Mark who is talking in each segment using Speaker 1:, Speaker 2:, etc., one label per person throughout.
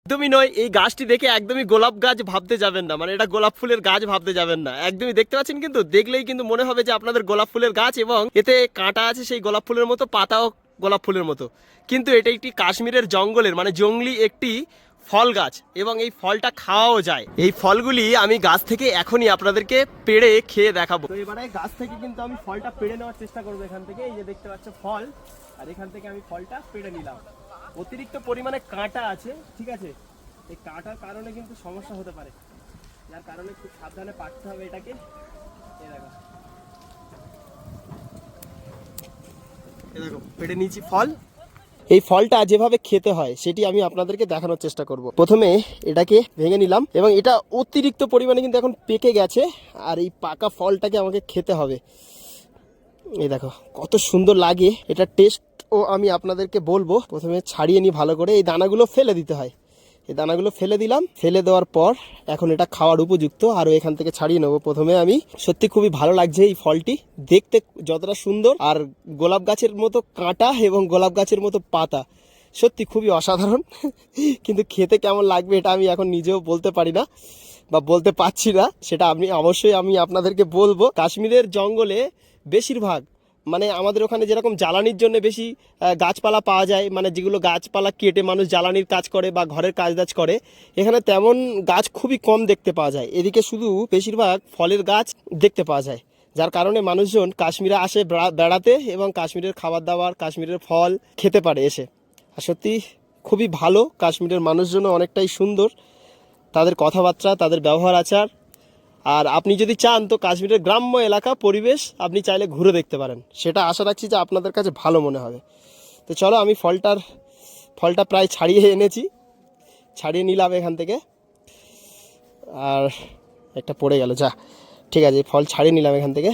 Speaker 1: একদমই নয়, এই গাছটি দেখে একদমই গোলাপ গাছ ভাবতে যাবেন না, মানে এটা গোলাপ ফুলের গাছ ভাবতে যাবেন না। একদমই দেখতে পাচ্ছেন, কিন্তু দেখলেই কিন্তু মনে হবে যে আপনাদের গোলাপ ফুলের গাছ, এবং এতে কাঁটা আছে সেই গোলাপ ফুলের মতো, পাতাও গোলাপ ফুলের মতো। কিন্তু এটা একটি কাশ্মীরের জঙ্গলের মানে জঙ্গলি একটি ফল গাছ, এবং এই ফলটা খাওয়াও যায়। এই ফলগুলি আমি গাছ থেকে এখনই আপনাদেরকে পেড়ে খেয়ে দেখাবো। তো এবারে গাছ থেকে কিন্তু আমি ফলটা পেড়ে নেওয়ার চেষ্টা করবো এখান থেকে। এই যে দেখতে পাচ্ছ ফল, আর এখান থেকে আমি ফলটা পেড়ে নিলাম। অতিরিক্ত পরিমাণে কাঁটা আছে, ঠিক আছে, এই কাঁটার কারণে কিন্তু সমস্যা হতে পারে, যার কারণে খুব সাবধানে পাকতে হবে এটাকে। এই দেখো, এই দেখো পেড়ে নিয়েছি ফল। এই ফলটা যেভাবে খেতে হয় সেটি আমি আপনাদেরকে দেখানোর চেষ্টা করব। প্রথমে এটাকে ভেঙে নিলাম, এবং এটা অতিরিক্ত পরিমাণে কিন্তু এখন পেকে গেছে, আর এই পাকা ফলটাকে আমাকে খেতে হবে। এই দেখো কত সুন্দর লাগে, এটা টেস্ট ও আমি আপনাদেরকে বলবো। প্রথমে ছাড়িয়ে নিই ভালো করে, এই দানাগুলো ফেলে দিতে হয়। এই দানাগুলো ফেলে দিলাম, ফেলে দেওয়ার পর এখন এটা খাওয়ার উপযুক্ত। আরও এখান থেকে ছাড়িয়ে নেবো। প্রথমে আমি, সত্যি খুবই ভালো লাগছে এই ফলটি দেখতে, যতটা সুন্দর, আর গোলাপ গাছের মতো কাঁটা এবং গোলাপ গাছের মতো পাতা, সত্যি খুবই অসাধারণ। কিন্তু খেতে কেমন লাগবে এটা আমি এখন নিজেও বলতে পারি না বা বলতে পারছি না, সেটা অবশ্যই আমি আপনাদেরকে বলবো। কাশ্মীরের জঙ্গলে বেশিরভাগ, মানে আমাদের ওখানে যেরকম জ্বালানির জন্য বেশি গাছপালা পাওয়া যায়, মানে যেগুলো গাছপালা কেটে মানুষ জ্বালানির কাজ করে বা ঘরের কাজ করে, এখানে তেমন গাছ খুবই কম দেখতে পাওয়া যায়। এদিকে শুধু বেশিরভাগ ফলের গাছ দেখতে পাওয়া যায়, যার কারণে মানুষজন কাশ্মীরে আসে বেড়াতে, এবং কাশ্মীরের খাবার দাবার, কাশ্মীরের ফল খেতে পারে এসে। আর সত্যি খুবই ভালো, কাশ্মীরের মানুষজন অনেকটাই সুন্দর, তাদের কথাবার্তা, তাদের ব্যবহার আচার। আর আপনি যদি চান তো কাশ্মীরের গ্রাম্য এলাকা পরিবেশ আপনি চাইলে ঘুরে দেখতে পারেন, সেটা আশা রাখছি যে আপনাদের কাছে ভালো মনে হবে। তো চলো, আমি ফলটা প্রায় ছাড়িয়ে এনেছি, ছাড়িয়ে নিলাম এখান থেকে। আর একটা পড়ে গেল, যা, ঠিক আছে, ফল ছাড়িয়ে নিলাম এখান থেকে।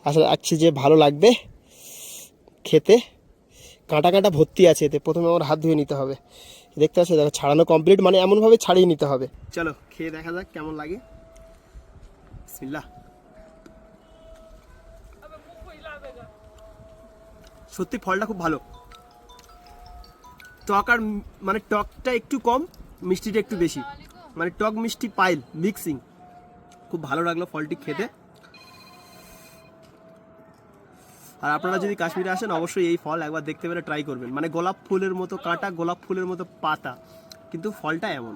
Speaker 1: আশা রাখছি যে ভালো লাগবে খেতে। কাঁটা কাঁটা ভর্তি আছে এতে, প্রথমে আমার হাত ধুয়ে নিতে হবে। দেখতে পাচ্ছ, দেখো ছাড়ানো কমপ্লিট, মানে এমনভাবে ছাড়িয়ে নিতে হবে। চলো খেয়ে দেখা যাক কেমন লাগে। বিসমিল্লাহ। সত্যি ফলটা খুব ভালো, টক আর মানে টকটা একটু কম, মিষ্টিটা একটু বেশি, মানে টক মিষ্টি পাইল মিক্সিং, খুব ভালো লাগলো ফলটি খেতে। আর আপনারা যদি কাশ্মীরে আসেন অবশ্যই এই ফল একবার দেখতে পেলে ট্রাই করবেন। মানে গোলাপ ফুলের মতো কাঁটা, গোলাপ ফুলের মতো পাতা, কিন্তু ফলটা এমন।